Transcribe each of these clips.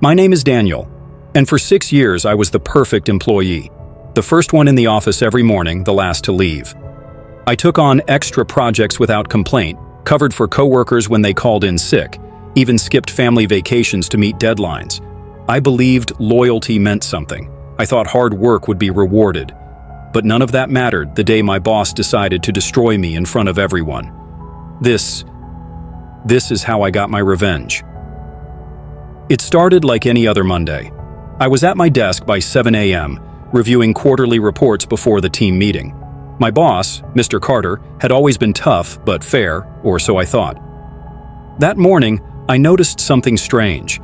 My name is Daniel, and for 6 years I was the perfect employee. The first one in the office every morning, the last to leave. I took on extra projects without complaint, covered for coworkers when they called in sick, even skipped family vacations to meet deadlines. I believed loyalty meant something. I thought hard work would be rewarded. But none of that mattered the day my boss decided to destroy me in front of everyone. This is how I got my revenge. It started like any other Monday. I was at my desk by 7 a.m., reviewing quarterly reports before the team meeting. My boss, Mr. Carter, had always been tough but fair, or so I thought. That morning, I noticed something strange.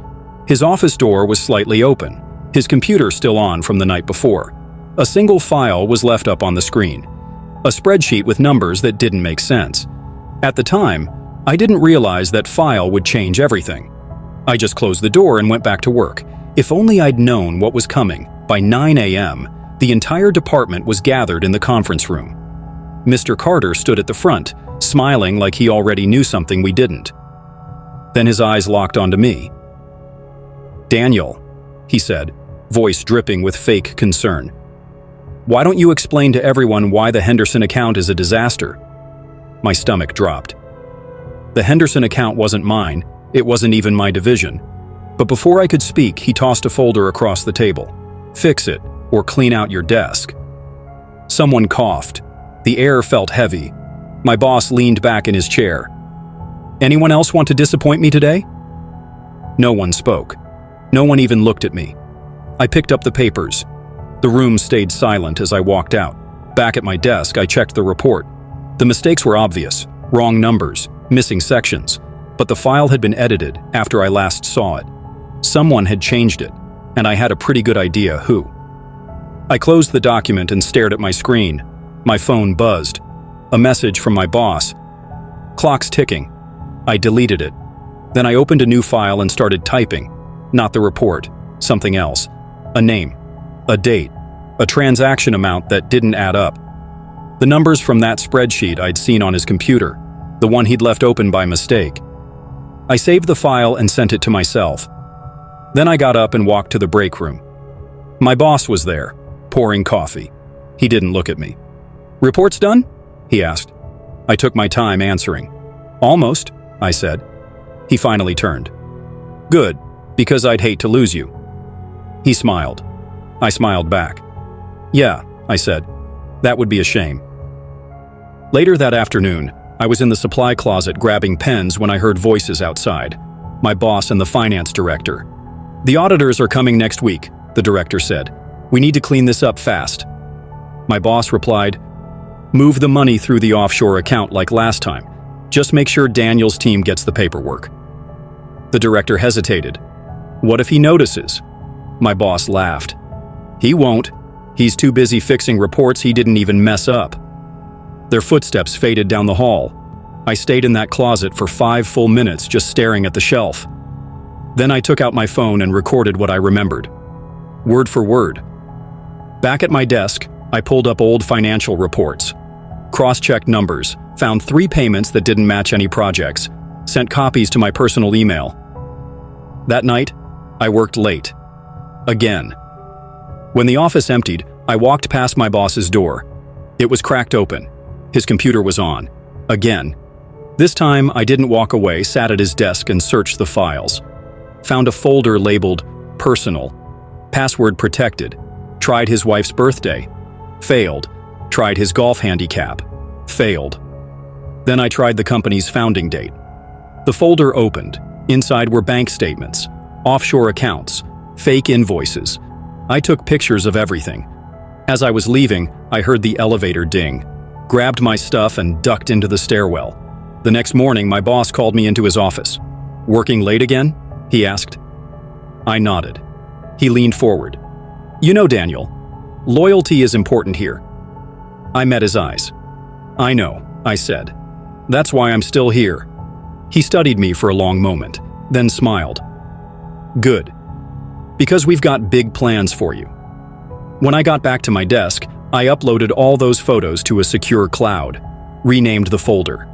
His office door was slightly open, his computer still on from the night before. A single file was left up on the screen, a spreadsheet with numbers that didn't make sense. At the time, I didn't realize that file would change everything. I just closed the door and went back to work. If only I'd known what was coming. By 9 a.m., the entire department was gathered in the conference room. Mr. Carter stood at the front, smiling like he already knew something we didn't. Then his eyes locked onto me. "Daniel," he said, voice dripping with fake concern. "Why don't you explain to everyone why the Henderson account is a disaster?" My stomach dropped. The Henderson account wasn't mine, it wasn't even my division. But before I could speak, he tossed a folder across the table. "Fix it, or clean out your desk." Someone coughed. The air felt heavy. My boss leaned back in his chair. "Anyone else want to disappoint me today?" No one spoke. No one even looked at me. I picked up the papers. The room stayed silent as I walked out. Back at my desk, I checked the report. The mistakes were obvious. Wrong numbers, missing sections. But the file had been edited after I last saw it. Someone had changed it, and I had a pretty good idea who. I closed the document and stared at my screen. My phone buzzed. A message from my boss. "Clock's ticking." I deleted it. Then I opened a new file and started typing. Not the report, something else. A name, a date, a transaction amount that didn't add up. The numbers from that spreadsheet I'd seen on his computer, the one he'd left open by mistake. I saved the file and sent it to myself. Then I got up and walked to the break room. My boss was there, pouring coffee. He didn't look at me. "Report's done?" he asked. I took my time answering. "Almost," I said. He finally turned. "Good, because I'd hate to lose you." He smiled. I smiled back. "Yeah," I said. "That would be a shame." Later that afternoon, I was in the supply closet grabbing pens when I heard voices outside. My boss and the finance director. "The auditors are coming next week," the director said. "We need to clean this up fast." My boss replied, "Move the money through the offshore account like last time. Just make sure Daniel's team gets the paperwork." The director hesitated. "What if he notices?" My boss laughed. "He won't. He's too busy fixing reports he didn't even mess up." Their footsteps faded down the hall. I stayed in that closet for 5 full minutes just staring at the shelf. Then I took out my phone and recorded what I remembered. Word for word. Back at my desk, I pulled up old financial reports. Cross-checked numbers, found 3 payments that didn't match any projects, sent copies to my personal email. That night, I worked late. Again. When the office emptied, I walked past my boss's door. It was cracked open. His computer was on. Again. This time, I didn't walk away, sat at his desk and searched the files. Found a folder labeled Personal. Password protected. Tried his wife's birthday. Failed. Tried his golf handicap. Failed. Then I tried the company's founding date. The folder opened. Inside were bank statements, offshore accounts, fake invoices. I took pictures of everything. As I was leaving, I heard the elevator ding, grabbed my stuff and ducked into the stairwell. The next morning, my boss called me into his office. "Working late again?" he asked. I nodded. He leaned forward. "You know, Daniel, loyalty is important here." I met his eyes. "I know," I said. "That's why I'm still here." He studied me for a long moment, then smiled. "Good. Because we've got big plans for you." When I got back to my desk, I uploaded all those photos to a secure cloud, renamed the folder.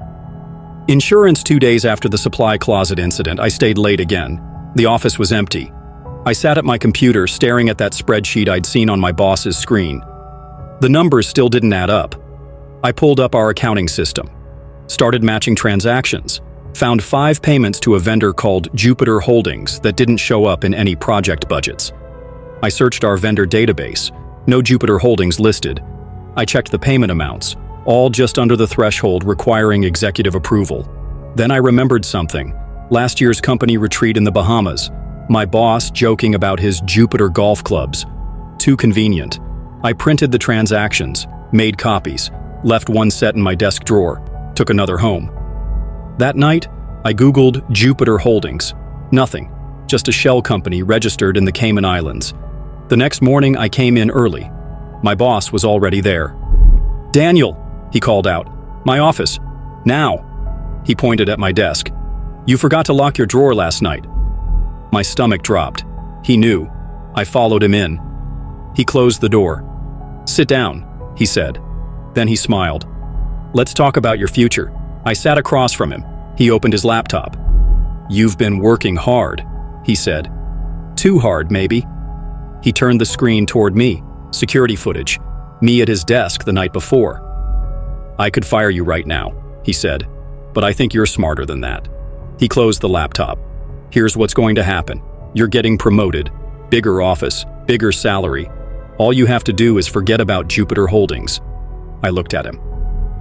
Insurance 2 days after the supply closet incident, I stayed late again. The office was empty. I sat at my computer staring at that spreadsheet I'd seen on my boss's screen. The numbers still didn't add up. I pulled up our accounting system, started matching transactions, found 5 payments to a vendor called Jupiter Holdings that didn't show up in any project budgets. I searched our vendor database, no Jupiter Holdings listed. I checked the payment amounts, all just under the threshold requiring executive approval. Then I remembered something. Last year's company retreat in the Bahamas. My boss joking about his Jupiter golf clubs. Too convenient. I printed the transactions, made copies, left one set in my desk drawer, took another home. That night, I Googled Jupiter Holdings. Nothing, just a shell company registered in the Cayman Islands. The next morning, I came in early. My boss was already there. "Daniel," he called out. "My office. Now." He pointed at my desk. "You forgot to lock your drawer last night." My stomach dropped. He knew. I followed him in. He closed the door. "Sit down," he said. Then he smiled. "Let's talk about your future." I sat across from him. He opened his laptop. "You've been working hard," he said. "Too hard, maybe." He turned the screen toward me. Security footage. Me at his desk the night before. "I could fire you right now," he said, "but I think you're smarter than that." He closed the laptop. "Here's what's going to happen. You're getting promoted. Bigger office, bigger salary. All you have to do is forget about Jupiter Holdings." I looked at him.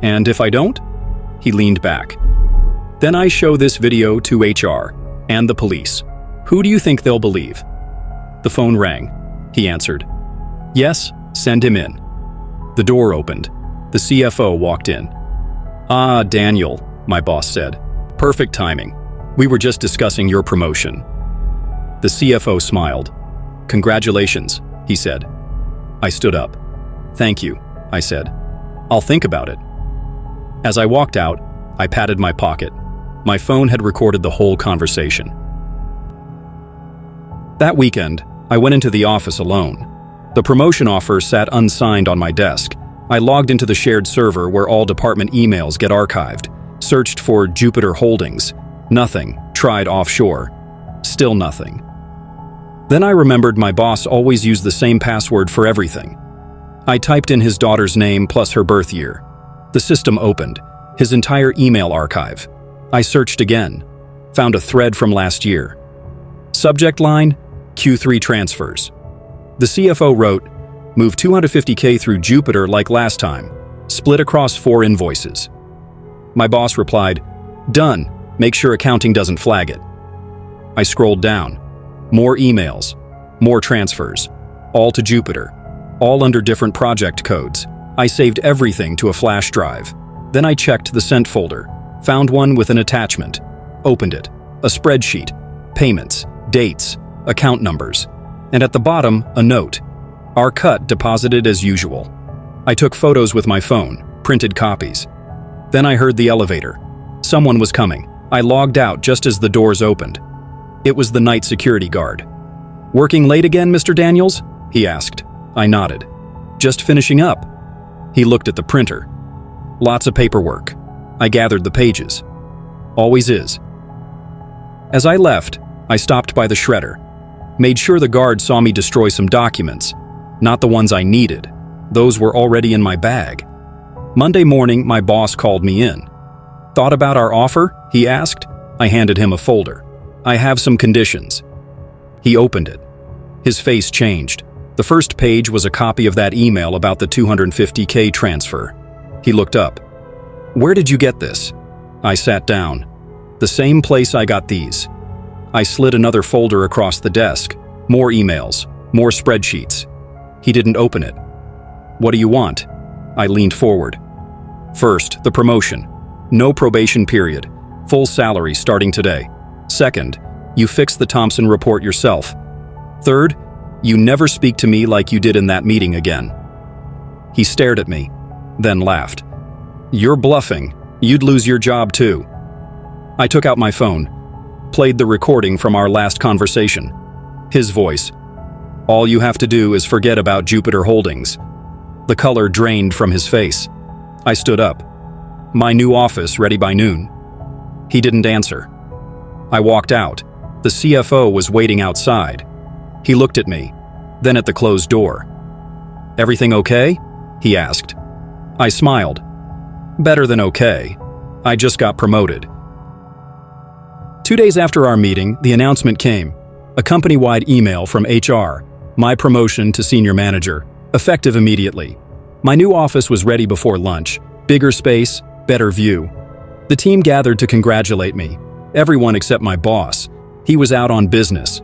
"And if I don't?" He leaned back. "Then I show this video to HR and the police. Who do you think they'll believe?" The phone rang. He answered. "Yes, send him in." The door opened. The CFO walked in. "Ah, Daniel," my boss said. "Perfect timing. We were just discussing your promotion." The CFO smiled. "Congratulations," he said. I stood up. "Thank you," I said. "I'll think about it." As I walked out, I patted my pocket. My phone had recorded the whole conversation. That weekend, I went into the office alone. The promotion offer sat unsigned on my desk. I logged into the shared server where all department emails get archived, searched for Jupiter Holdings. Nothing. Tried offshore. Still nothing. Then I remembered my boss always used the same password for everything. I typed in his daughter's name plus her birth year. The system opened. His entire email archive. I searched again. Found a thread from last year. Subject line, Q3 transfers. The CFO wrote, "Move $250K through Jupiter like last time. Split across 4 invoices." My boss replied, "Done. Make sure accounting doesn't flag it." I scrolled down. More emails. More transfers. All to Jupiter. All under different project codes. I saved everything to a flash drive. Then I checked the sent folder. Found one with an attachment. Opened it. A spreadsheet. Payments. Dates. Account numbers. And at the bottom, a note. "Our cut deposited as usual." I took photos with my phone. Printed copies. Then I heard the elevator. Someone was coming. I logged out just as the doors opened. It was the night security guard. "Working late again, Mr. Daniels?" he asked. I nodded. "Just finishing up." He looked at the printer. "Lots of paperwork." I gathered the pages. "Always is." As I left, I stopped by the shredder. Made sure the guard saw me destroy some documents. Not the ones I needed. Those were already in my bag. Monday morning, my boss called me in. "Thought about our offer?" he asked. I handed him a folder. "I have some conditions." He opened it. His face changed. The first page was a copy of that email about the $250K transfer. He looked up. "Where did you get this?" I sat down. "The same place I got these." I slid another folder across the desk. More emails. More spreadsheets. He didn't open it. "What do you want?" I leaned forward. "First, the promotion. No probation period. Full salary starting today. Second, you fix the Thompson report yourself. Third, you never speak to me like you did in that meeting again." He stared at me, then laughed. "You're bluffing. You'd lose your job too." I took out my phone, played the recording from our last conversation. His voice. "All you have to do is forget about Jupiter Holdings." The color drained from his face. I stood up. "My new office ready by noon." He didn't answer. I walked out. The CFO was waiting outside. He looked at me, then at the closed door. "Everything okay?" he asked. I smiled. "Better than okay. I just got promoted." 2 days after our meeting, the announcement came. A company-wide email from HR. My promotion to senior manager, effective immediately. My new office was ready before lunch. Bigger space, better view. The team gathered to congratulate me. Everyone except my boss. He was out on business.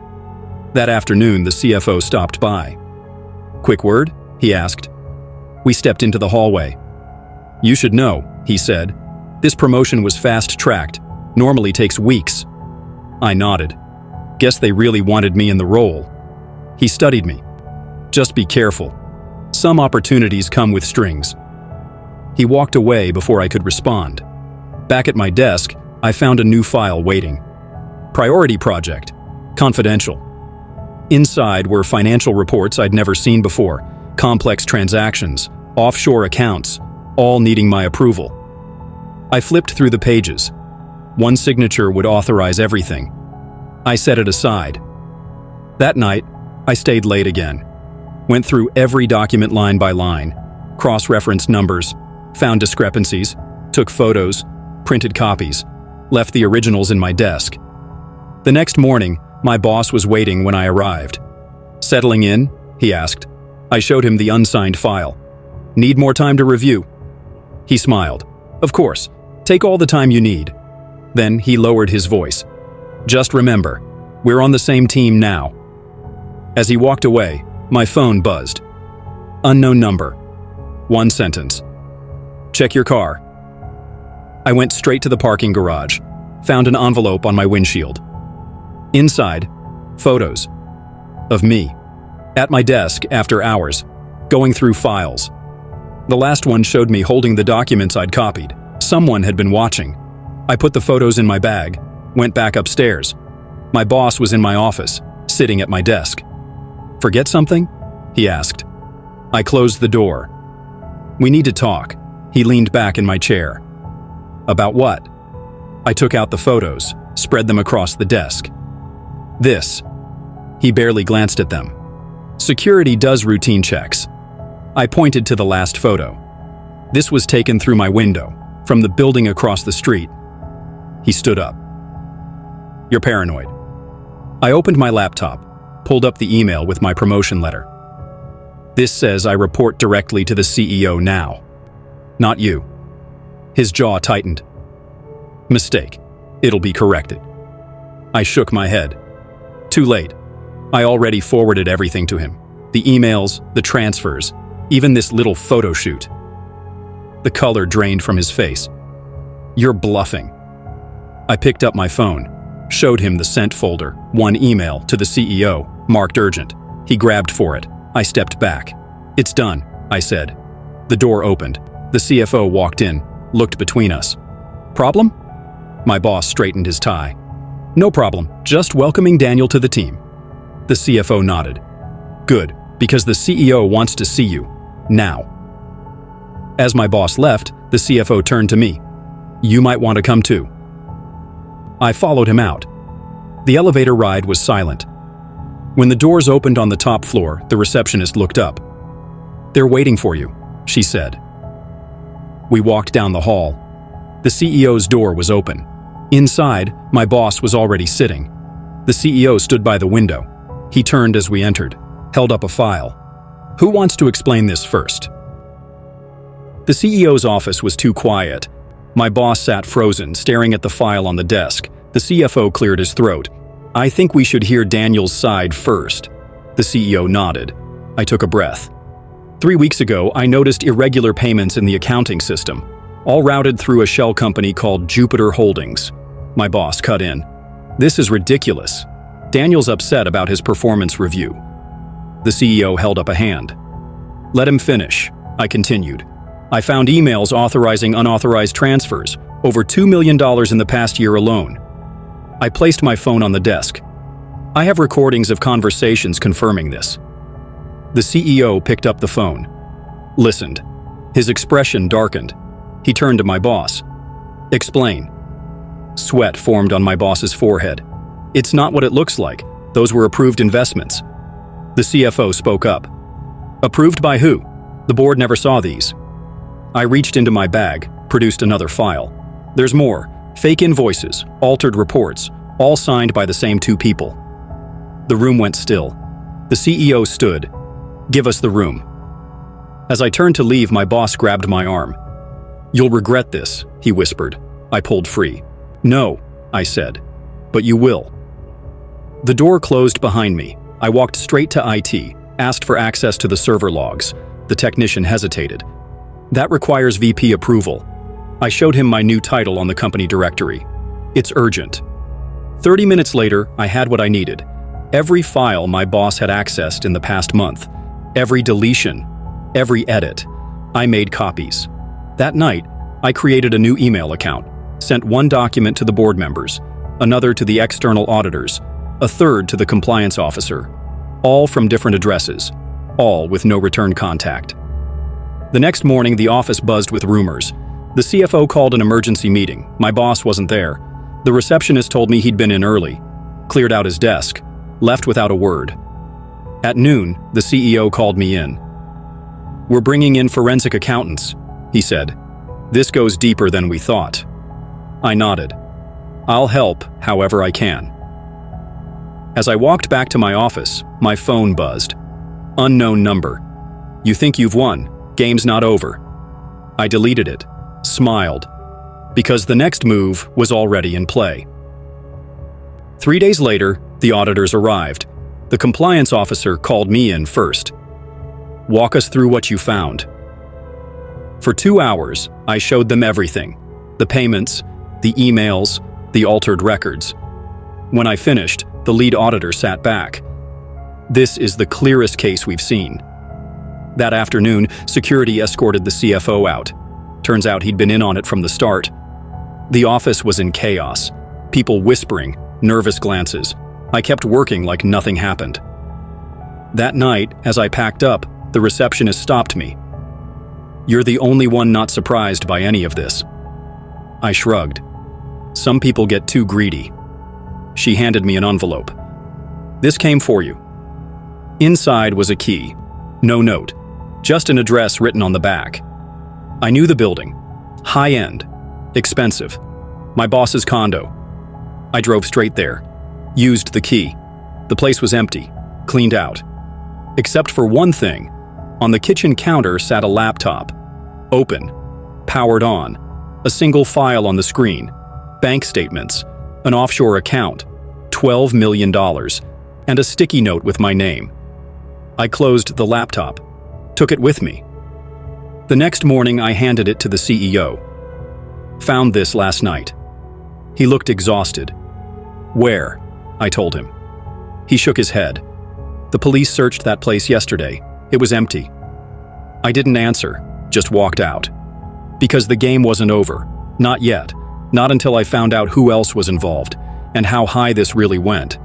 That afternoon, the CFO stopped by. "Quick word?" he asked. We stepped into the hallway. "You should know," he said. "This promotion was fast-tracked. Normally takes weeks." I nodded. Guess they really wanted me in the role. He studied me. "Just be careful. Some opportunities come with strings." He walked away before I could respond. Back at my desk, I found a new file waiting. Priority project. Confidential. Inside were financial reports I'd never seen before, complex transactions, offshore accounts, all needing my approval. I flipped through the pages. One signature would authorize everything. I set it aside. That night, I stayed late again. Went through every document line by line, cross-referenced numbers, found discrepancies, took photos, printed copies, left the originals in my desk. The next morning, my boss was waiting when I arrived. "Settling in?" he asked. I showed him the unsigned file. "Need more time to review?" He smiled. "Of course. Take all the time you need." Then he lowered his voice. "Just remember, we're on the same team now." As he walked away, my phone buzzed. Unknown number. One sentence. "Check your car." I went straight to the parking garage, found an envelope on my windshield. Inside, photos. Of me. At my desk after hours, going through files. The last one showed me holding the documents I'd copied. Someone had been watching. I put the photos in my bag, went back upstairs. My boss was in my office, sitting at my desk. "Forget something?" he asked. I closed the door. "We need to talk." He leaned back in my chair. "About what?" I took out the photos, spread them across the desk. "This." He barely glanced at them. "Security does routine checks." I pointed to the last photo. This was taken through my window, from the building across the street. He stood up. "You're paranoid." I opened my laptop, pulled up the email with my promotion letter. "This says I report directly to the CEO now. Not you." His jaw tightened. "Mistake. It'll be corrected." I shook my head. Too late. I already forwarded everything to him. The emails, the transfers, even this little photo shoot. The color drained from his face. "You're bluffing." I picked up my phone, showed him the sent folder, one email to the CEO, marked urgent. He grabbed for it. I stepped back. "It's done," I said. The door opened. The CFO walked in, looked between us. "Problem?" My boss straightened his tie. "No problem, just welcoming Daniel to the team." The CFO nodded. "Good, because the CEO wants to see you. Now." As my boss left, the CFO turned to me. "You might want to come too." I followed him out. The elevator ride was silent. When the doors opened on the top floor, the receptionist looked up. "They're waiting for you," she said. We walked down the hall. The CEO's door was open. Inside, my boss was already sitting. The CEO stood by the window. He turned as we entered, held up a file. "Who wants to explain this first?" The CEO's office was too quiet. My boss sat frozen, staring at the file on the desk. The CFO cleared his throat. "I think we should hear Daniel's side first." The CEO nodded. I took a breath. 3 weeks ago, I noticed irregular payments in the accounting system, all routed through a shell company called Jupiter Holdings. My boss cut in. "This is ridiculous. Daniel's upset about his performance review." The CEO held up a hand. "Let him finish," I continued. "I found emails authorizing unauthorized transfers, over $2 million in the past year alone." I placed my phone on the desk. "I have recordings of conversations confirming this." The CEO picked up the phone. Listened. His expression darkened. He turned to my boss. "Explain." Sweat formed on my boss's forehead. "It's not what it looks like. Those were approved investments." The CFO spoke up. Approved by who? The board never saw these. I reached into my bag, produced another file. There's more. Fake invoices, altered reports, all signed by the same two people. The room went still. The CEO stood. Give us the room. As I turned to leave, my boss grabbed my arm. You'll regret this, he whispered. I pulled free. No, I said, but you will. The door closed behind me. I walked straight to IT, asked for access to the server logs. The technician hesitated. That requires VP approval. I showed him my new title on the company directory. It's urgent. 30 minutes later, I had what I needed. Every file my boss had accessed in the past month. Every deletion. Every edit. I made copies. That night, I created a new email account, sent one document to the board members, another to the external auditors, a third to the compliance officer, all from different addresses, all with no return contact. The next morning, the office buzzed with rumors. The CFO called an emergency meeting. My boss wasn't there. The receptionist told me he'd been in early, cleared out his desk, left without a word. At noon, the CEO called me in. We're bringing in forensic accountants, he said. This goes deeper than we thought. I nodded. I'll help however I can. As I walked back to my office, my phone buzzed. Unknown number. You think you've won. Game's not over. I deleted it, smiled, because the next move was already in play. 3 days later, the auditors arrived. The compliance officer called me in first. Walk us through what you found. For 2 hours, I showed them everything. The payments, the emails, the altered records. When I finished, the lead auditor sat back. This is the clearest case we've seen. That afternoon, security escorted the CFO out. Turns out he'd been in on it from the start. The office was in chaos. People whispering, nervous glances. I kept working like nothing happened. That night, as I packed up, the receptionist stopped me. You're the only one not surprised by any of this. I shrugged. Some people get too greedy. She handed me an envelope. This came for you. Inside was a key. No note. Just an address written on the back. I knew the building. High-end. Expensive. My boss's condo. I drove straight there. Used the key. The place was empty. Cleaned out. Except for one thing. On the kitchen counter sat a laptop. Open. Powered on. A single file on the screen. Bank statements. An offshore account. $12 million. And a sticky note with my name. I closed the laptop. Took it with me. The next morning, I handed it to the CEO. Found this last night. He looked exhausted. Where? I told him. He shook his head. The police searched that place yesterday. It was empty. I didn't answer, just walked out. Because the game wasn't over. Not yet. Not until I found out who else was involved and how high this really went.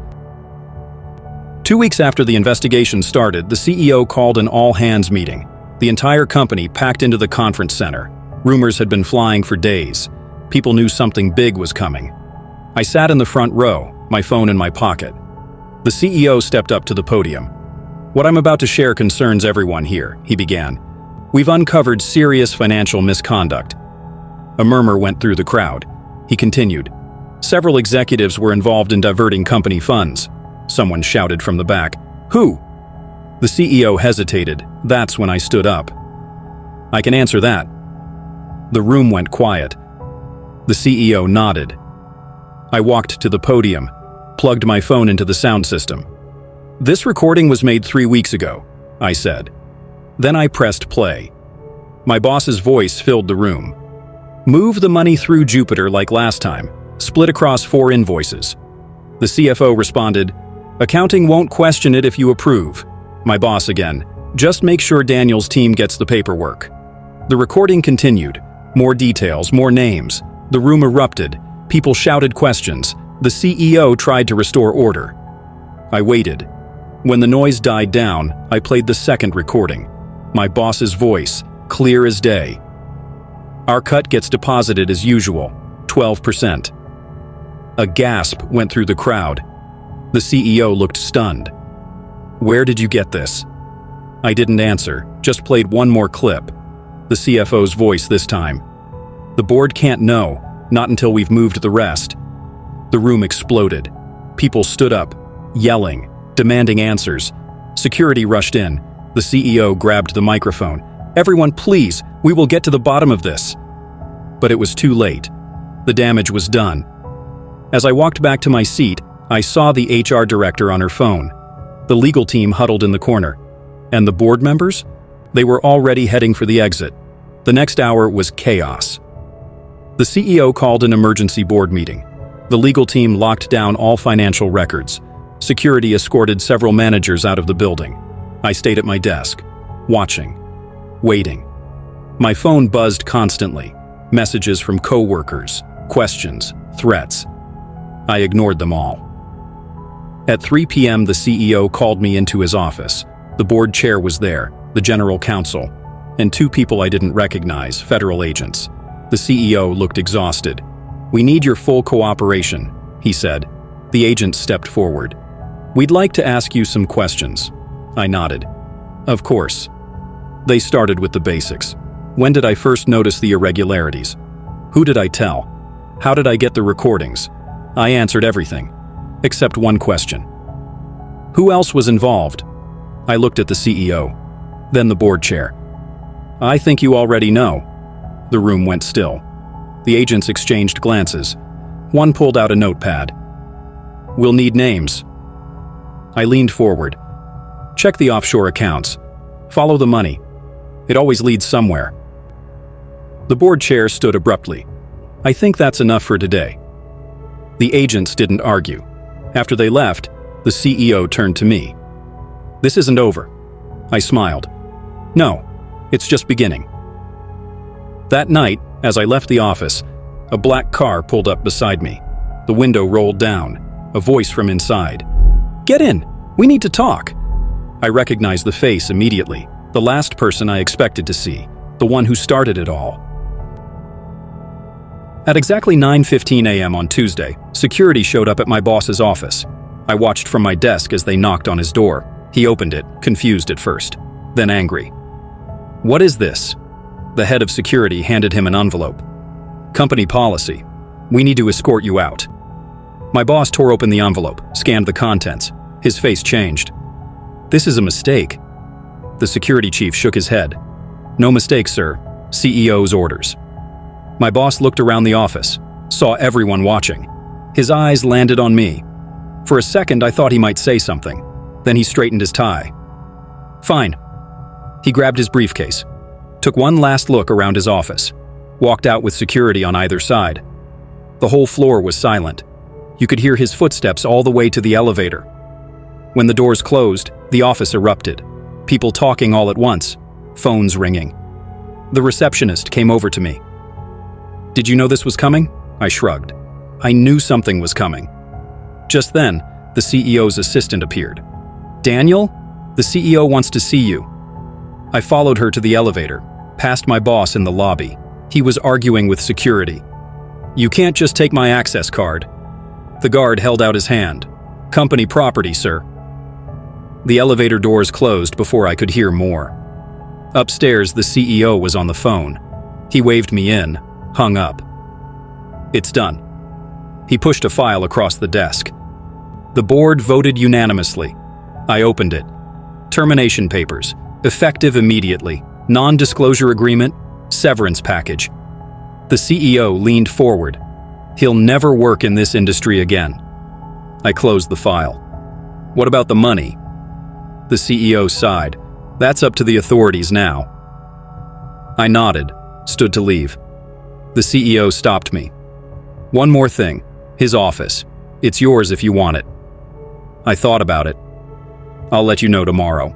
2 weeks after the investigation started, the CEO called an all-hands meeting. The entire company packed into the conference center. Rumors had been flying for days. People knew something big was coming. I sat in the front row, my phone in my pocket. The CEO stepped up to the podium. What I'm about to share concerns everyone here, he began. We've uncovered serious financial misconduct. A murmur went through the crowd. He continued. Several executives were involved in diverting company funds. Someone shouted from the back. Who? The CEO hesitated. That's when I stood up. I can answer that. The room went quiet. The CEO nodded. I walked to the podium, plugged my phone into the sound system. This recording was made 3 weeks ago, I said. Then I pressed play. My boss's voice filled the room. Move the money through Jupiter like last time. Split across 4 invoices. The CFO responded, Accounting won't question it if you approve. My boss again. Just make sure Daniel's team gets the paperwork. The recording continued. More details, more names. The room erupted. People shouted questions. The CEO tried to restore order. I waited. When the noise died down, I played the second recording. My boss's voice, clear as day. Our cut gets deposited as usual, 12%. A gasp went through the crowd. The CEO looked stunned. "Where did you get this?" I didn't answer, just played one more clip. The CFO's voice this time. "The board can't know, not until we've moved the rest." The room exploded. People stood up, yelling, demanding answers. Security rushed in. The CEO grabbed the microphone. "Everyone, please, we will get to the bottom of this." But it was too late. The damage was done. As I walked back to my seat, I saw the HR director on her phone. The legal team huddled in the corner. And the board members? They were already heading for the exit. The next hour was chaos. The CEO called an emergency board meeting. The legal team locked down all financial records. Security escorted several managers out of the building. I stayed at my desk, watching, waiting. My phone buzzed constantly. Messages from coworkers, questions, threats. I ignored them all. At 3 p.m., the CEO called me into his office. The board chair was there, the general counsel, and two people I didn't recognize, federal agents. The CEO looked exhausted. "We need your full cooperation," he said. The agent stepped forward. "We'd like to ask you some questions." I nodded. "Of course." They started with the basics. When did I first notice the irregularities? Who did I tell? How did I get the recordings? I answered everything, except one question. Who else was involved? I looked at the CEO, then the board chair. "I think you already know." The room went still. The agents exchanged glances. One pulled out a notepad. "We'll need names." I leaned forward. "Check the offshore accounts. Follow the money. It always leads somewhere." The board chair stood abruptly. "I think that's enough for today." The agents didn't argue. After they left, the CEO turned to me. "This isn't over." I smiled. "No, it's just beginning." That night, as I left the office, a black car pulled up beside me. The window rolled down, a voice from inside. "Get in, we need to talk." I recognized the face immediately, the last person I expected to see, the one who started it all. At exactly 9:15 a.m. on Tuesday, security showed up at my boss's office. I watched from my desk as they knocked on his door. He opened it, confused at first, then angry. "What is this?" The head of security handed him an envelope. "Company policy. We need to escort you out." My boss tore open the envelope, scanned the contents. His face changed. "This is a mistake." The security chief shook his head. "No mistake, sir. CEO's orders." My boss looked around the office, saw everyone watching. His eyes landed on me. For a second, I thought he might say something. Then he straightened his tie. "Fine." He grabbed his briefcase, took one last look around his office, walked out with security on either side. The whole floor was silent. You could hear his footsteps all the way to the elevator. When the doors closed, the office erupted. People talking all at once, phones ringing. The receptionist came over to me. "Did you know this was coming?" I shrugged. I knew something was coming. Just then, the CEO's assistant appeared. "Daniel, the CEO wants to see you." I followed her to the elevator, past my boss in the lobby. He was arguing with security. "You can't just take my access card." The guard held out his hand. "Company property, sir." The elevator doors closed before I could hear more. Upstairs, the CEO was on the phone. He waved me in, hung up. "It's done." He pushed a file across the desk. The board voted unanimously. I opened it. Termination papers, effective immediately, non-disclosure agreement, severance package. The CEO leaned forward. "He'll never work in this industry again." I closed the file. "What about the money?" The CEO sighed. "That's up to the authorities now." I nodded, stood to leave. The CEO stopped me. "One more thing. His office. It's yours if you want it." I thought about it. "I'll let you know tomorrow."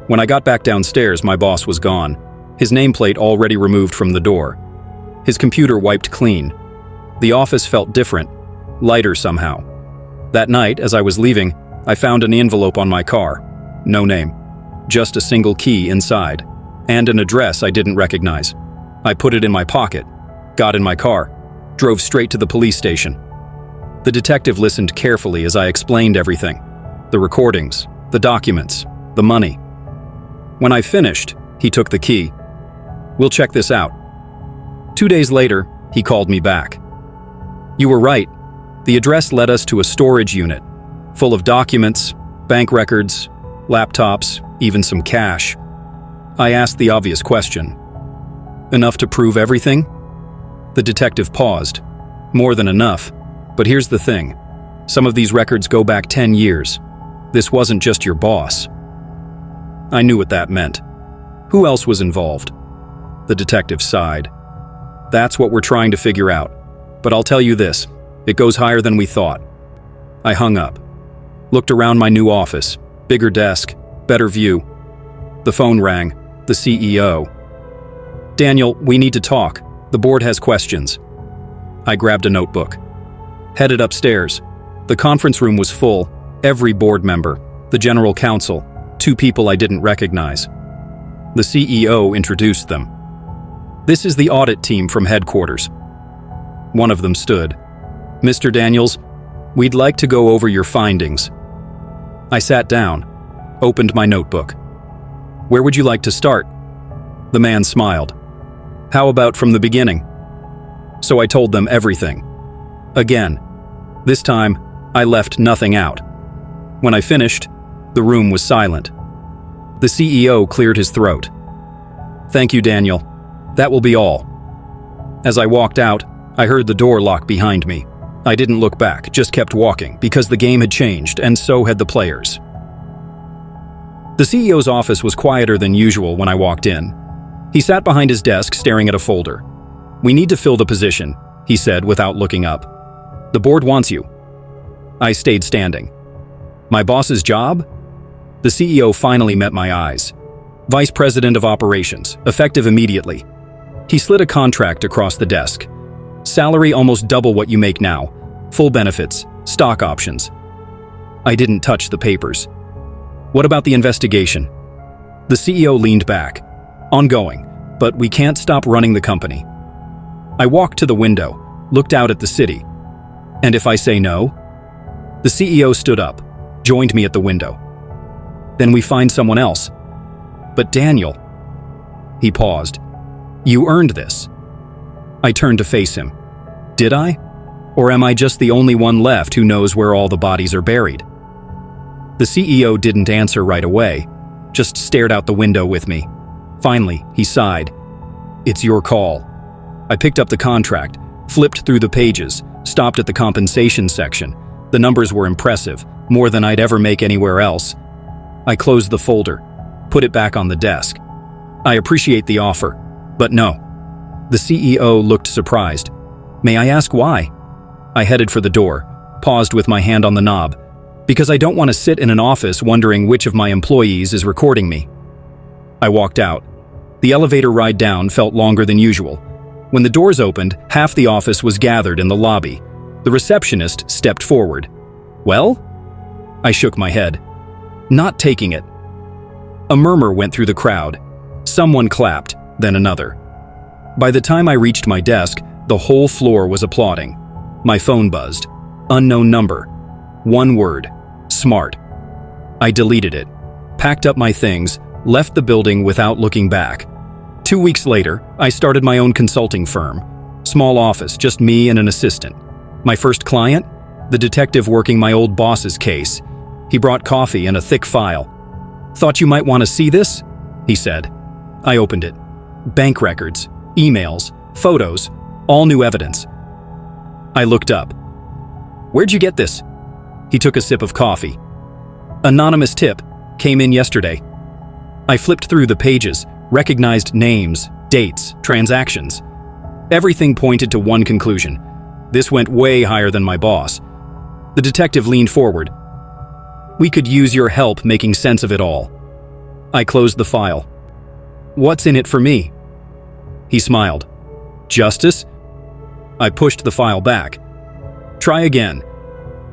When I got back downstairs, my boss was gone, his nameplate already removed from the door. His computer wiped clean. The office felt different, lighter somehow. That night, as I was leaving, I found an envelope on my car. No name. Just a single key inside, and an address I didn't recognize. I put it in my pocket, got in my car, drove straight to the police station. The detective listened carefully as I explained everything. The recordings, the documents, the money. When I finished, he took the key. "We'll check this out." 2 days later, he called me back. "You were right. The address led us to a storage unit, full of documents, bank records, laptops, even some cash." I asked the obvious question. "Enough to prove everything?" The detective paused. "More than enough. But here's the thing. Some of these records go back 10 years. This wasn't just your boss." I knew what that meant. Who else was involved? The detective sighed. "That's what we're trying to figure out. But I'll tell you this, it goes higher than we thought." I hung up. Looked around my new office. Bigger desk, better view. The phone rang. The CEO. "Daniel, we need to talk. The board has questions." I grabbed a notebook. Headed upstairs. The conference room was full. Every board member, the general counsel, 2 people I didn't recognize. The CEO introduced them. "This is the audit team from headquarters." One of them stood. "Mr. Daniels, we'd like to go over your findings." I sat down, opened my notebook. "Where would you like to start?" The man smiled. "How about from the beginning?" So I told them everything. Again. This time, I left nothing out. When I finished, the room was silent. The CEO cleared his throat. "Thank you, Daniel. That will be all." As I walked out, I heard the door lock behind me. I didn't look back, just kept walking, because the game had changed, and so had the players. The CEO's office was quieter than usual when I walked in. He sat behind his desk staring at a folder. "We need to fill the position," he said without looking up. "The board wants you." I stayed standing. "My boss's job?" The CEO finally met my eyes. "Vice President of Operations, effective immediately." He slid a contract across the desk. "Salary almost double what you make now. Full benefits, stock options." I didn't touch the papers. "What about the investigation?" The CEO leaned back. "Ongoing, but we can't stop running the company." I walked to the window, looked out at the city. "And if I say no?" The CEO stood up, joined me at the window. "Then we find someone else." "But Daniel..." He paused. "You earned this." I turned to face him. Did I? Or am I just the only one left who knows where all the bodies are buried? The CEO didn't answer right away, just stared out the window with me. Finally, he sighed. "It's your call." I picked up the contract, flipped through the pages, stopped at the compensation section. The numbers were impressive, more than I'd ever make anywhere else. I closed the folder, put it back on the desk. "I appreciate the offer, but no." The CEO looked surprised. "May I ask why?" I headed for the door, paused with my hand on the knob, because I don't want to sit in an office wondering which of my employees is recording me. I walked out. The elevator ride down felt longer than usual. When the doors opened, half the office was gathered in the lobby. The receptionist stepped forward. "Well?" I shook my head. Not taking it. A murmur went through the crowd. Someone clapped, then another. By the time I reached my desk, the whole floor was applauding. My phone buzzed. Unknown number. One word. Smart. I deleted it, packed up my things, left the building without looking back. 2 weeks later, I started my own consulting firm. Small office, just me and an assistant. My first client? The detective working my old boss's case. He brought coffee and a thick file. "Thought you might want to see this?" he said. I opened it. Bank records, emails, photos, all new evidence. I looked up. "Where'd you get this?" He took a sip of coffee. "Anonymous tip, came in yesterday." I flipped through the pages, recognized names, dates, transactions. Everything pointed to one conclusion. This went way higher than my boss. The detective leaned forward. "We could use your help making sense of it all." I closed the file. "What's in it for me?" He smiled. "Justice?" I pushed the file back. "Try again."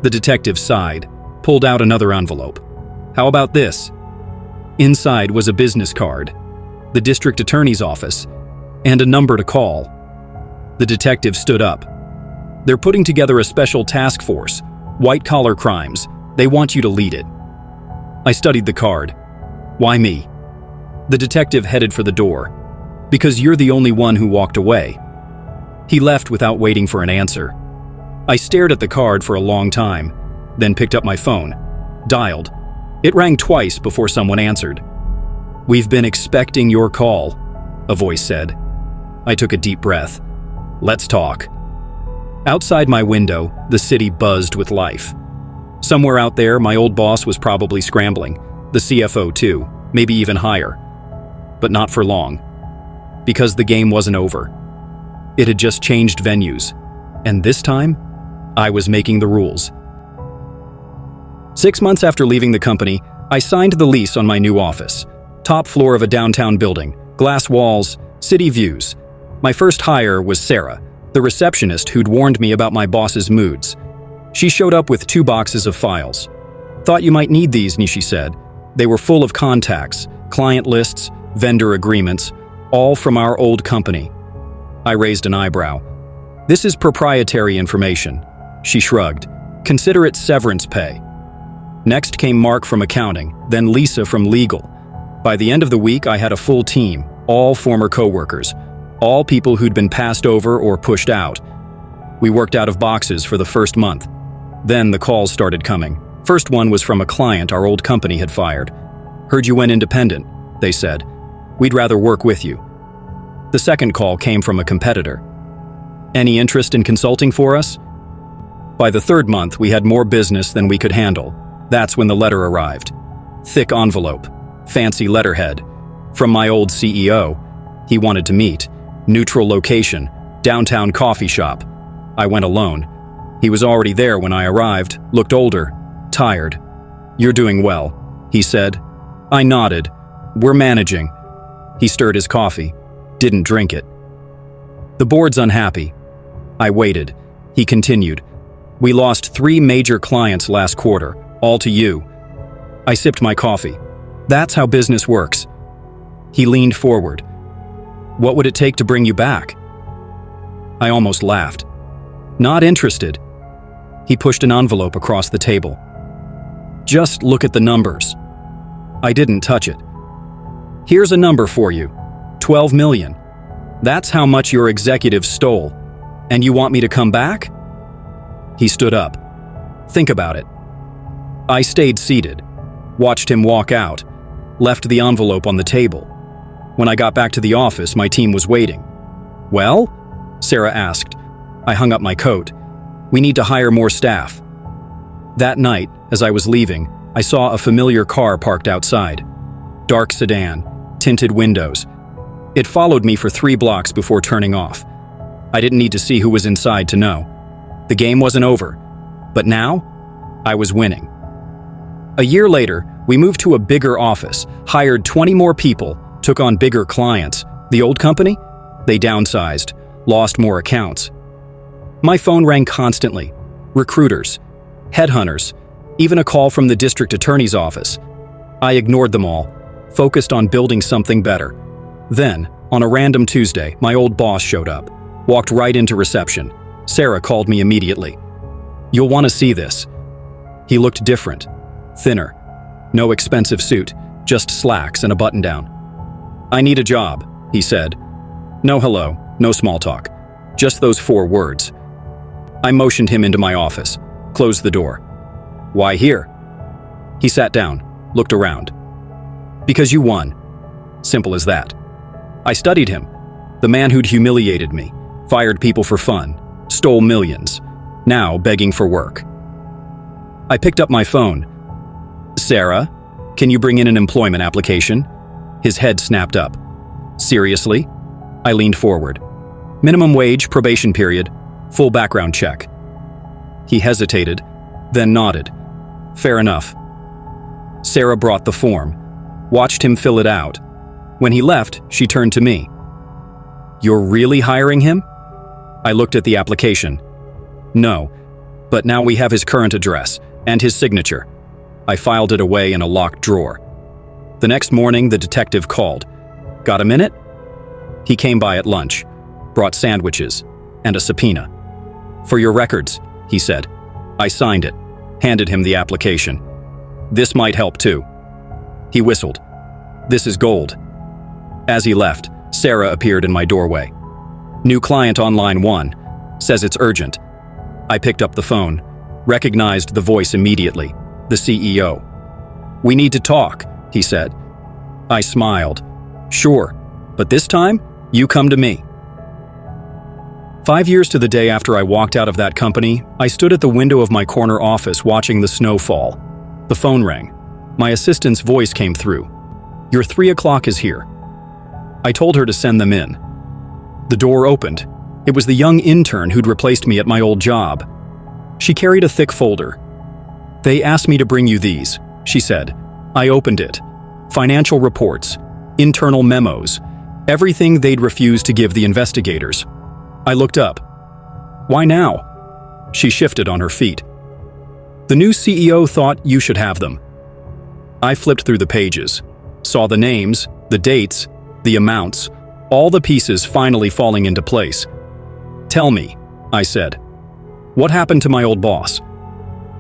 The detective sighed, pulled out another envelope. "How about this?" Inside was a business card, the district attorney's office, and a number to call. The detective stood up. "They're putting together a special task force, white-collar crimes. They want you to lead it." I studied the card. Why me? The detective headed for the door. Because you're the only one who walked away. He left without waiting for an answer. I stared at the card for a long time, then picked up my phone, dialed. It rang twice before someone answered. "We've been expecting your call," a voice said. I took a deep breath. "Let's talk." Outside my window, the city buzzed with life. Somewhere out there, my old boss was probably scrambling, the CFO too, maybe even higher. But not for long. Because the game wasn't over. It had just changed venues, and this time, I was making the rules. 6 months after leaving the company, I signed the lease on my new office. Top floor of a downtown building, glass walls, city views. My first hire was Sarah, the receptionist who'd warned me about my boss's moods. She showed up with 2 boxes of files. "Thought you might need these," she said. They were full of contacts, client lists, vendor agreements, all from our old company. I raised an eyebrow. "This is proprietary information." She shrugged. "Consider it severance pay." Next came Mark from accounting, then Lisa from legal. By the end of the week, I had a full team, all former coworkers, all people who'd been passed over or pushed out. We worked out of boxes for the first month. Then the calls started coming. First one was from a client our old company had fired. "Heard you went independent," they said. "We'd rather work with you." The second call came from a competitor. "Any interest in consulting for us?" By the third month, we had more business than we could handle. That's when the letter arrived. Thick envelope, fancy letterhead. From my old CEO. He wanted to meet. Neutral location, downtown coffee shop. I went alone. He was already there when I arrived, looked older, tired. "You're doing well," he said. I nodded. "We're managing." He stirred his coffee, didn't drink it. "The board's unhappy." I waited. He continued. "We lost 3 major clients last quarter, all to you." I sipped my coffee. "That's how business works." He leaned forward. "What would it take to bring you back?" I almost laughed. "Not interested." He pushed an envelope across the table. "Just look at the numbers." I didn't touch it. "Here's a number for you. 12 million. That's how much your executives stole. And you want me to come back?" He stood up. "Think about it." I stayed seated, watched him walk out, left the envelope on the table. When I got back to the office, my team was waiting. "Well?" Sarah asked. I hung up my coat. "We need to hire more staff." That night, as I was leaving, I saw a familiar car parked outside. Dark sedan, tinted windows. It followed me for 3 blocks before turning off. I didn't need to see who was inside to know. The game wasn't over. But now, I was winning. A year later, we moved to a bigger office, hired 20 more people, took on bigger clients. The old company? They downsized, lost more accounts. My phone rang constantly. Recruiters, headhunters, even a call from the district attorney's office. I ignored them all, focused on building something better. Then, on a random Tuesday, my old boss showed up, walked right into reception. Sarah called me immediately. "You'll want to see this." He looked different, thinner. No expensive suit, just slacks and a button-down. "I need a job," he said. No hello, no small talk. Just those 4 words. I motioned him into my office, closed the door. "Why here?" He sat down, looked around. "Because you won." Simple as that. I studied him. The man who'd humiliated me, fired people for fun, stole millions, now begging for work. I picked up my phone. "Sarah, can you bring in an employment application?" His head snapped up. "Seriously?" I leaned forward. "Minimum wage, probation period, full background check." He hesitated, then nodded. "Fair enough." Sarah brought the form, watched him fill it out. When he left, she turned to me. "You're really hiring him?" I looked at the application. "No, but now we have his current address and his signature." I filed it away in a locked drawer. The next morning, the detective called. "Got a minute?" He came by at lunch, brought sandwiches and a subpoena. "For your records," he said. I signed it, handed him the application. "This might help too," He whistled. "This is gold." As he left, Sarah appeared in my doorway. "New client on line 1. Says it's urgent." I picked up the phone, recognized the voice immediately, the CEO. "We need to talk," he said. I smiled. "Sure, but this time, you come to me." 5 years to the day after I walked out of that company, I stood at the window of my corner office watching the snow fall. The phone rang. My assistant's voice came through. "Your 3 o'clock is here." I told her to send them in. The door opened. It was the young intern who'd replaced me at my old job. She carried a thick folder. "They asked me to bring you these," she said. I opened it. Financial reports, internal memos, everything they'd refused to give the investigators. I looked up. "Why now?" She shifted on her feet. "The new CEO thought you should have them." I flipped through the pages, saw the names, the dates, the amounts, all the pieces finally falling into place. "Tell me," I said. "What happened to my old boss?"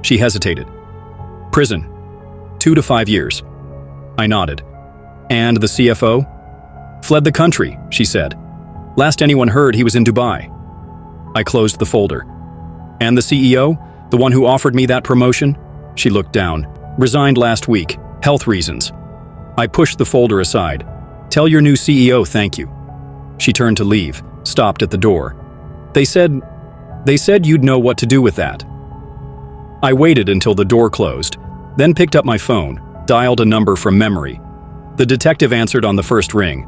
She hesitated. "Prison. 2 to 5 years." I nodded. "And the CFO?" "Fled the country," she said. "Last anyone heard, he was in Dubai." I closed the folder. "And the CEO? The one who offered me that promotion?" She looked down. "Resigned last week. Health reasons." I pushed the folder aside. "Tell your new CEO thank you." She turned to leave, stopped at the door. They said you'd know what to do with that." I waited until the door closed, then picked up my phone, dialed a number from memory. The detective answered on the first ring.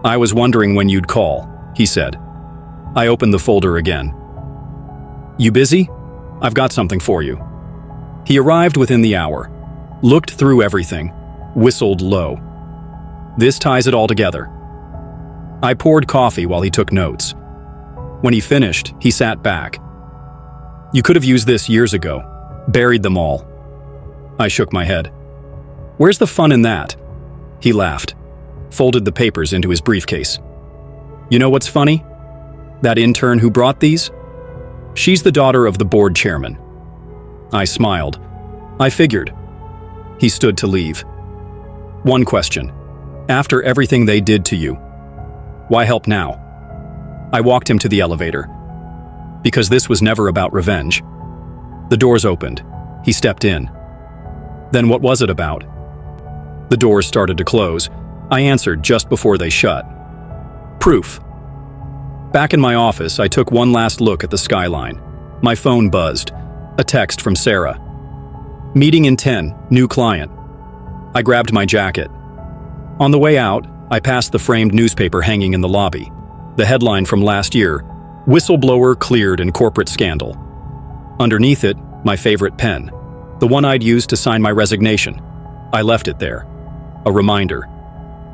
"I was wondering when you'd call," he said. I opened the folder again. "You busy? I've got something for you." He arrived within the hour, looked through everything, whistled low. "This ties it all together." I poured coffee while he took notes. When he finished, he sat back. "You could have used this years ago. Buried them all." I shook my head. "Where's the fun in that?" He laughed, folded the papers into his briefcase. "You know what's funny? That intern who brought these? She's the daughter of the board chairman." I smiled. "I figured." He stood to leave. "One question. After everything they did to you, why help now?" I walked him to the elevator. "Because this was never about revenge." The doors opened. He stepped in. "Then what was it about?" The doors started to close. I answered just before they shut. "Proof." Back in my office, I took one last look at the skyline. My phone buzzed. A text from Sarah. "Meeting in 10, new client." I grabbed my jacket. On the way out, I passed the framed newspaper hanging in the lobby. The headline from last year, "Whistleblower Cleared in Corporate Scandal." Underneath it, my favorite pen, the one I'd used to sign my resignation. I left it there. A reminder.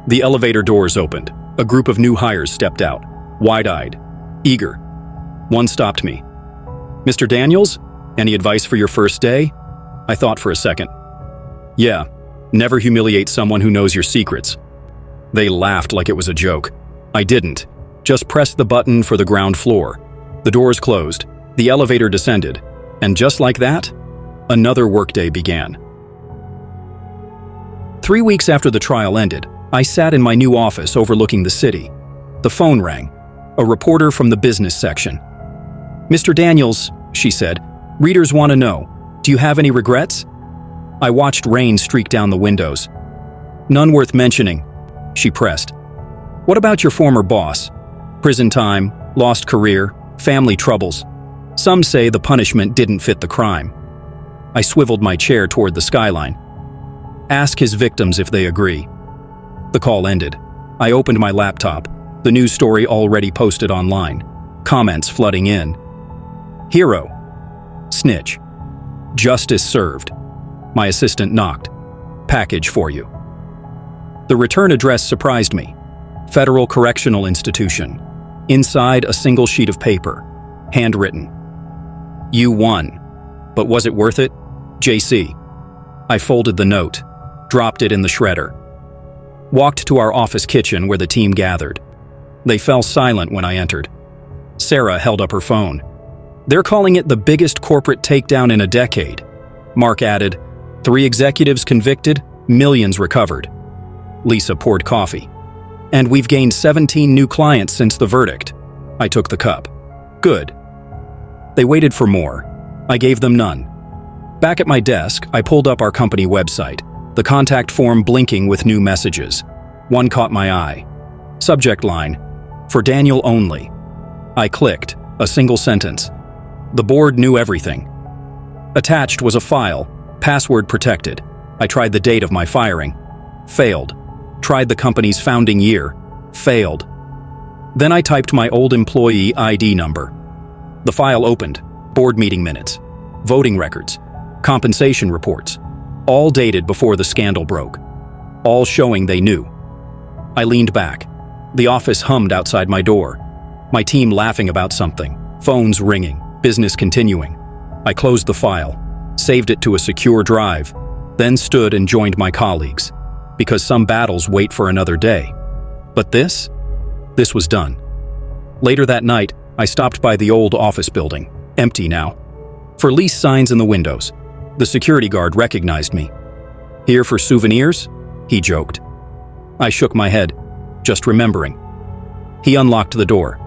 The elevator doors opened. A group of new hires stepped out, wide-eyed, eager. One stopped me. "Mr. Daniels, any advice for your first day?" I thought for a second. "Yeah, never humiliate someone who knows your secrets." They laughed like it was a joke. I didn't. Just pressed the button for the ground floor. The doors closed, the elevator descended, and just like that, another workday began. 3 weeks after the trial ended, I sat in my new office overlooking the city. The phone rang. A reporter from the business section. "Mr. Daniels," she said, "readers want to know, do you have any regrets?" I watched rain streak down the windows. "None worth mentioning," she pressed. "What about your former boss? Prison time, lost career, family troubles. Some say the punishment didn't fit the crime." I swiveled my chair toward the skyline. "Ask his victims if they agree." The call ended. I opened my laptop, the news story already posted online, comments flooding in. "Hero. Snitch. Justice served." My assistant knocked. "Package for you." The return address surprised me. Federal Correctional Institution. Inside, a single sheet of paper, handwritten. "You won. But was it worth it? JC." I folded the note, dropped it in the shredder. Walked to our office kitchen where the team gathered. They fell silent when I entered. Sarah held up her phone. "They're calling it the biggest corporate takedown in a decade." Mark added, "3 executives convicted, Millions recovered. Lisa poured coffee. And we've gained 17 new clients since the verdict. I took the cup. Good. They waited for more. I gave them none. Back at my desk, I pulled up our company website, the contact form blinking with new messages. One caught my eye. Subject line, "For Daniel only." I clicked, a single sentence. The board knew everything. Attached was a file, password protected. I tried the date of my firing. Failed. Tried the company's founding year. Failed. Then I typed my old employee ID number. The file opened. Board meeting minutes, voting records, compensation reports, all dated before the scandal broke, all showing they knew. I leaned back. The office hummed outside my door. My team laughing about something, phones ringing, business continuing. I closed the file, saved it to a secure drive, then stood and joined my colleagues, because some battles wait for another day. But this was done. Later that night, I stopped by the old office building, empty now. For lease signs in the windows, the security guard recognized me. "Here for souvenirs?" he joked. I shook my head, just remembering. He unlocked the door.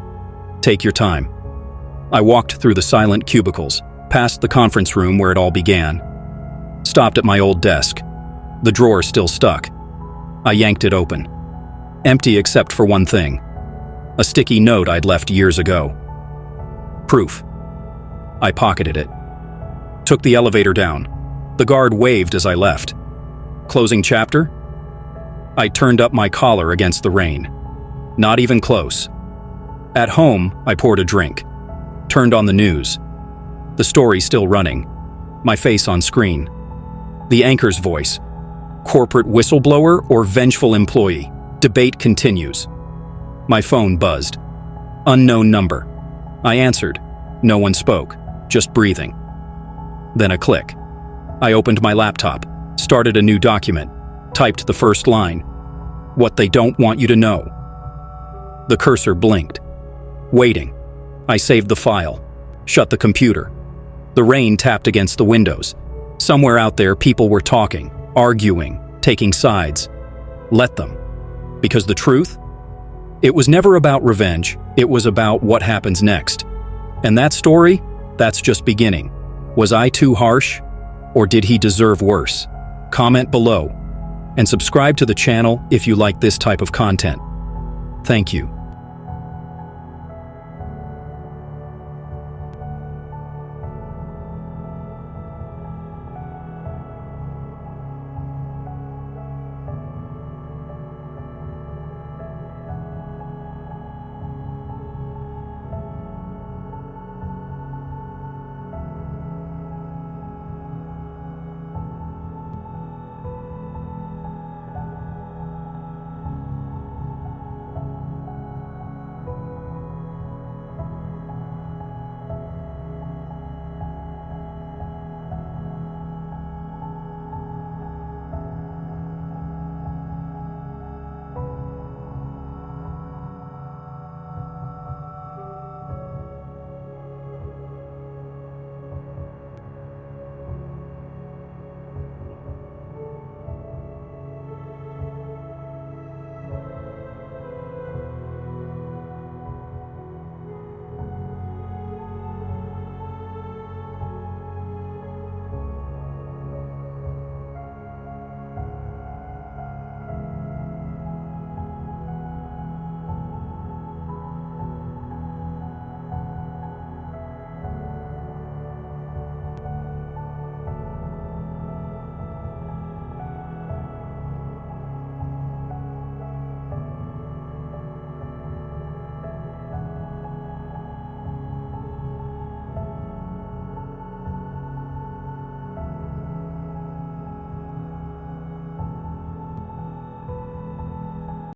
"Take your time." I walked through the silent cubicles, past the conference room where it all began. Stopped at my old desk. The drawer still stuck. I yanked it open. Empty except for one thing. A sticky note I'd left years ago. Proof. I pocketed it. Took the elevator down. The guard waved as I left. Closing chapter? I turned up my collar against the rain. Not even close. At home, I poured a drink. Turned on the news. The story still running. My face on screen. The anchor's voice. Corporate whistleblower or vengeful employee? Debate continues. My phone buzzed. Unknown number. I answered. No one spoke, just breathing. Then a click. I opened my laptop, started a new document, typed the first line. What they don't want you to know. The cursor blinked. Waiting. I saved the file, shut the computer. The rain tapped against the windows. Somewhere out there, people were talking, arguing, taking sides. Let them. Because the truth? It was never about revenge. It was about what happens next. And that story? That's just beginning. Was I too harsh? Or did he deserve worse? Comment below. And subscribe to the channel if you like this type of content. Thank you.